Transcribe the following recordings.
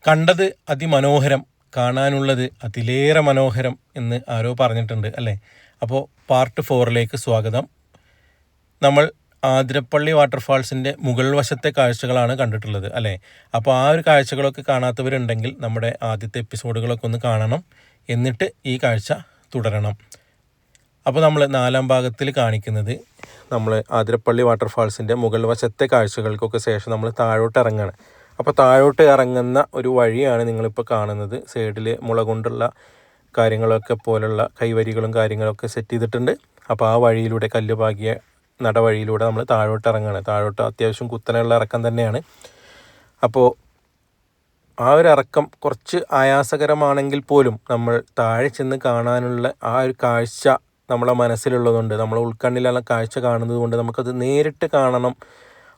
കണ്ടത് അതിമനോഹരം, കാണാനുള്ളത് അതിലേറെ മനോഹരം എന്ന് ആരോ പറഞ്ഞിട്ടുണ്ട് അല്ലേ? അപ്പോൾ പാർട്ട് 4ലേക്ക് സ്വാഗതം. നമ്മൾ ആതിരപ്പള്ളി വാട്ടർഫാൾസിൻ്റെ മുകൾ വശത്തെ കാഴ്ചകളാണ് കണ്ടിട്ടുള്ളത് അല്ലേ? അപ്പോൾ ആ ഒരു കാഴ്ചകളൊക്കെ കാണാത്തവരുണ്ടെങ്കിൽ നമ്മുടെ ആദ്യത്തെ എപ്പിസോഡുകളൊക്കെ ഒന്ന് കാണണം, എന്നിട്ട് ഈ കാഴ്ച തുടരണം. അപ്പോൾ നമ്മൾ 4ാം ഭാഗത്തിൽ കാണിക്കുന്നത് നമ്മൾ ആതിരപ്പള്ളി വാട്ടർഫാൾസിൻ്റെ മുകൾ വശത്തെ കാഴ്ചകൾക്കൊക്കെ ശേഷം നമ്മൾ താഴോട്ട് ഇറങ്ങുകയാണ്. അപ്പോൾ താഴോട്ട് ഇറങ്ങുന്ന ഒരു വഴിയാണ് നിങ്ങളിപ്പോൾ കാണുന്നത്. സൈഡിൽ മുള കൊണ്ടുള്ള കാര്യങ്ങളൊക്കെ പോലുള്ള കൈവരികളും കാര്യങ്ങളൊക്കെ സെറ്റ് ചെയ്തിട്ടുണ്ട്. അപ്പോൾ ആ വഴിയിലൂടെ കല്ല് പാകിയ നടവഴിയിലൂടെ നമ്മൾ താഴോട്ട് ഇറങ്ങുകയാണ്. താഴോട്ട് അത്യാവശ്യം കുത്തനെയുള്ള ഇറക്കം തന്നെയാണ്. അപ്പോൾ ആ ഒരു ഇറക്കം കുറച്ച് ആയാസകരമാണെങ്കിൽ പോലും നമ്മൾ താഴെ ചെന്ന് കാണാനുള്ള ആ ഒരു കാഴ്ച നമ്മളെ മനസ്സിലുള്ളതുകൊണ്ട്, നമ്മളെ ഉൾക്കണ്ണിലുള്ള കാഴ്ച കാണുന്നത് കൊണ്ട് നമുക്കത് നേരിട്ട് കാണണം,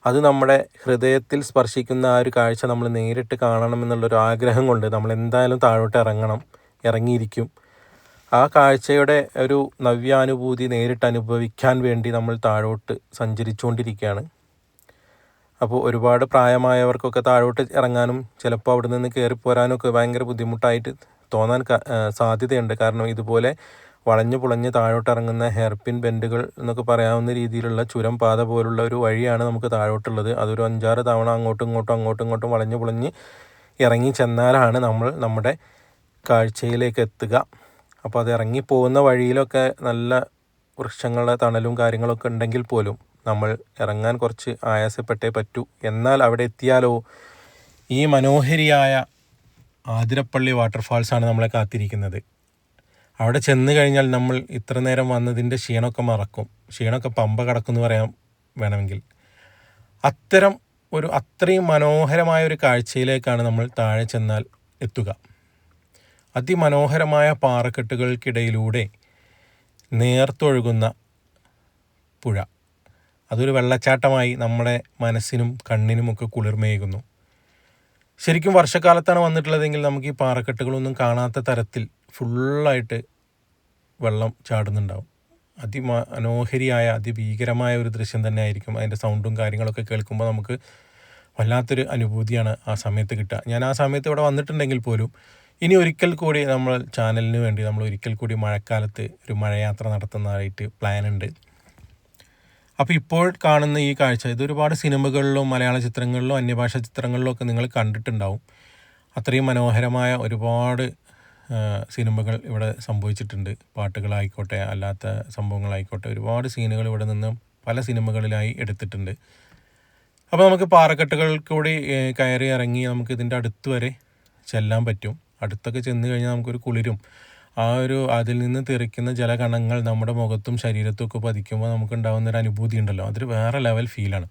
അത് നമ്മുടെ ഹൃദയത്തിൽ സ്പർശിക്കുന്ന ആ ഒരു കാഴ്ച നമ്മൾ നേരിട്ട് കാണണം എന്നുള്ളൊരു ആഗ്രഹം കൊണ്ട് നമ്മൾ എന്തായാലും താഴോട്ട് ഇറങ്ങിയിരിക്കും. ആ കാഴ്ചയുടെ ഒരു നവ്യാനുഭൂതി നേരിട്ട് അനുഭവിക്കാൻ വേണ്ടി നമ്മൾ താഴോട്ട് സഞ്ചരിച്ചുകൊണ്ടിരിക്കുകയാണ്. അപ്പോൾ ഒരുപാട് പ്രായമായവർക്കൊക്കെ താഴോട്ട് ഇറങ്ങാനും ചിലപ്പോൾ അവിടെ നിന്ന് കയറിപ്പോരാനും ഒക്കെ ഭയങ്കര ബുദ്ധിമുട്ടായിട്ട് തോന്നാൻ സാധ്യതയുണ്ട്. കാരണം ഇതുപോലെ വളഞ്ഞു പുളഞ്ഞ് താഴോട്ട് ഇറങ്ങുന്ന ഹെയർപിൻ ബെൻഡുകൾ എന്നൊക്കെ പറയാവുന്ന രീതിയിലുള്ള ചുരം പാത പോലുള്ള ഒരു വഴിയാണ് നമുക്ക് താഴോട്ടുള്ളത്. അതൊരു 5-6 തവണ അങ്ങോട്ടും ഇങ്ങോട്ടും വളഞ്ഞു പുളഞ്ഞ് ഇറങ്ങി ചെന്നാലാണ് നമ്മൾ നമ്മുടെ കാഴ്ചയിലേക്ക് എത്തുക. അപ്പോൾ അത് ഇറങ്ങിപ്പോകുന്ന വഴിയിലൊക്കെ നല്ല വൃക്ഷങ്ങളുടെ തണലും കാര്യങ്ങളൊക്കെ ഉണ്ടെങ്കിൽ പോലും നമ്മൾ ഇറങ്ങാൻ കുറച്ച് ആയാസപ്പെട്ടേ പറ്റൂ. എന്നാൽ അവിടെ എത്തിയാലോ ഈ മനോഹരിയായ ആതിരപ്പള്ളി വാട്ടർഫാൾസാണ് നമ്മളെ കാത്തിരിക്കുന്നത്. അവിടെ ചെന്ന് കഴിഞ്ഞാൽ നമ്മൾ ഇത്ര നേരം വന്നതിൻ്റെ ക്ഷീണമൊക്കെ മറക്കും. ക്ഷീണമൊക്കെ പമ്പ കടക്കുമെന്ന് പറയാൻ വേണമെങ്കിൽ. അത്രയും മനോഹരമായ ഒരു കാഴ്ചയിലേക്കാണ് നമ്മൾ താഴെ ചെന്നാൽ എത്തുക. അതിമനോഹരമായ പാറക്കെട്ടുകൾക്കിടയിലൂടെ നേർത്തൊഴുകുന്ന പുഴ, അതൊരു വെള്ളച്ചാട്ടമായി നമ്മുടെ മനസ്സിനും കണ്ണിനുമൊക്കെ കുളിർമയേകുന്നു. ശരിക്കും വർഷക്കാലത്താണ് വന്നിട്ടുള്ളതെങ്കിൽ നമുക്ക് ഈ പാറക്കെട്ടുകളൊന്നും കാണാത്ത തരത്തിൽ ഫുള്ളായിട്ട് വെള്ളം ചാടുന്നുണ്ടാവും. അതിമനോഹരിയായ അതിഭീകരമായ ഒരു ദൃശ്യം തന്നെ ആയിരിക്കും. അതിൻ്റെ സൗണ്ടും കാര്യങ്ങളൊക്കെ കേൾക്കുമ്പോൾ നമുക്ക് വല്ലാത്തൊരു അനുഭൂതിയാണ് ആ സമയത്ത് കിട്ടുക. ഞാൻ ആ സമയത്ത് ഇവിടെ വന്നിട്ടുണ്ടെങ്കിൽ പോലും ഇനി ഒരിക്കൽ കൂടി നമ്മൾ ചാനലിന് വേണ്ടി നമ്മൾ ഒരിക്കൽ കൂടി മഴക്കാലത്ത് ഒരു മഴയാത്ര നടത്തുന്നതായിട്ട് പ്ലാനുണ്ട്. അപ്പോൾ ഇപ്പോൾ കാണുന്ന ഈ കാഴ്ച ഇതൊരുപാട് സിനിമകളിലും മലയാള ചിത്രങ്ങളിലും അന്യഭാഷാ ചിത്രങ്ങളിലും ഒക്കെ നിങ്ങൾ കണ്ടിട്ടുണ്ടാവും. അത്രയും മനോഹരമായ ഒരുപാട് സിനിമകൾ ഇവിടെ സംഭവിച്ചിട്ടുണ്ട്. പാട്ടുകളായിക്കോട്ടെ, അല്ലാത്ത സംഭവങ്ങളായിക്കോട്ടെ, ഒരുപാട് സീനുകൾ ഇവിടെ നിന്ന് പല സിനിമകളിലായി എടുത്തിട്ടുണ്ട്. അപ്പോൾ നമുക്ക് പാറക്കെട്ടുകൾ കൂടി കയറി ഇറങ്ങി നമുക്ക് ഇതിൻ്റെ അടുത്ത് വരെ ചെല്ലാൻ പറ്റും. അടുത്തൊക്കെ ചെന്ന് കഴിഞ്ഞാൽ നമുക്കൊരു കുളിരും അതിൽ നിന്ന് തെറിക്കുന്ന ജലകണങ്ങൾ നമ്മുടെ മുഖത്തും ശരീരത്തും ഒക്കെ പതിക്കുമ്പോൾ നമുക്കുണ്ടാകുന്നൊരു അനുഭൂതി ഉണ്ടല്ലോ, അതൊരു വേറെ ലെവൽ ഫീലാണ്.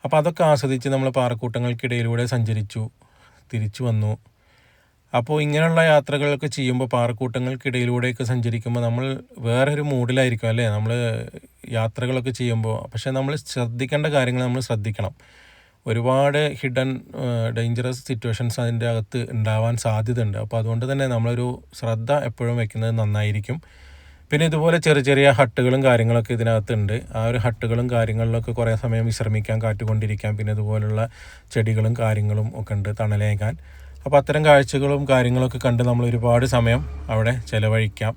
അപ്പോൾ അതൊക്കെ ആസ്വദിച്ച് നമ്മൾ പാറക്കൂട്ടങ്ങൾക്കിടയിലൂടെ സഞ്ചരിച്ചു തിരിച്ചു വന്നു. അപ്പോൾ ഇങ്ങനെയുള്ള യാത്രകളൊക്കെ ചെയ്യുമ്പോൾ പാറക്കൂട്ടങ്ങൾക്കിടയിലൂടെയൊക്കെ സഞ്ചരിക്കുമ്പോൾ നമ്മൾ വേറൊരു മൂഡിലായിരിക്കും അല്ലേ നമ്മൾ യാത്രകളൊക്കെ ചെയ്യുമ്പോൾ. പക്ഷേ നമ്മൾ ശ്രദ്ധിക്കേണ്ട കാര്യങ്ങൾ നമ്മൾ ശ്രദ്ധിക്കണം. ഒരുപാട് ഹിഡൻ ഡേഞ്ചറസ് സിറ്റുവേഷൻസ് അതിൻ്റെ അകത്ത് ഉണ്ടാവാൻ സാധ്യതയുണ്ട്. അപ്പോൾ അതുകൊണ്ട് തന്നെ നമ്മളൊരു ശ്രദ്ധ എപ്പോഴും വെക്കുന്നത് നന്നായിരിക്കും. പിന്നെ ഇതുപോലെ ചെറിയ ഹട്ടുകളും കാര്യങ്ങളൊക്കെ ഇതിനകത്തുണ്ട്. ആ ഒരു ഹട്ടുകളും കാര്യങ്ങളിലൊക്കെ കുറേ സമയം വിശ്രമിക്കാൻ, കാറ്റുകൊണ്ടിരിക്കാൻ, പിന്നെ ഇതുപോലുള്ള ചെടികളും കാര്യങ്ങളും ഒക്കെ ഉണ്ട് തണലേകാൻ. അപ്പോൾ അത്തരം കാഴ്ചകളും കാര്യങ്ങളൊക്കെ കണ്ട് നമ്മൾ ഒരുപാട് സമയം അവിടെ ചിലവഴിക്കാം.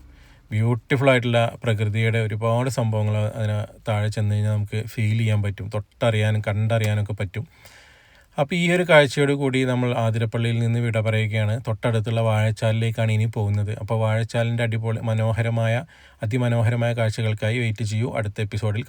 ബ്യൂട്ടിഫുൾ ആയിട്ടുള്ള പ്രകൃതിയുടെ ഒരുപാട് സംഭവങ്ങൾ അതിന് താഴെ ചെന്ന് കഴിഞ്ഞാൽ നമുക്ക് ഫീൽ ചെയ്യാൻ പറ്റും, തൊട്ടറിയാനും കണ്ടറിയാനൊക്കെ പറ്റും. അപ്പോൾ ഈ ഒരു കാഴ്ചയോട് കൂടി നമ്മൾ ആതിരപ്പള്ളിയിൽ നിന്ന് വിട പറയുകയാണ്. തൊട്ടടുത്തുള്ള വാഴച്ചാലിലേക്കാണ് ഇനി പോകുന്നത്. അപ്പോൾ വാഴച്ചാലിൻ്റെ അതിമനോഹരമായ കാഴ്ചകൾക്കായി വെയിറ്റ് ചെയ്യൂ. അടുത്ത എപ്പിസോഡിൽ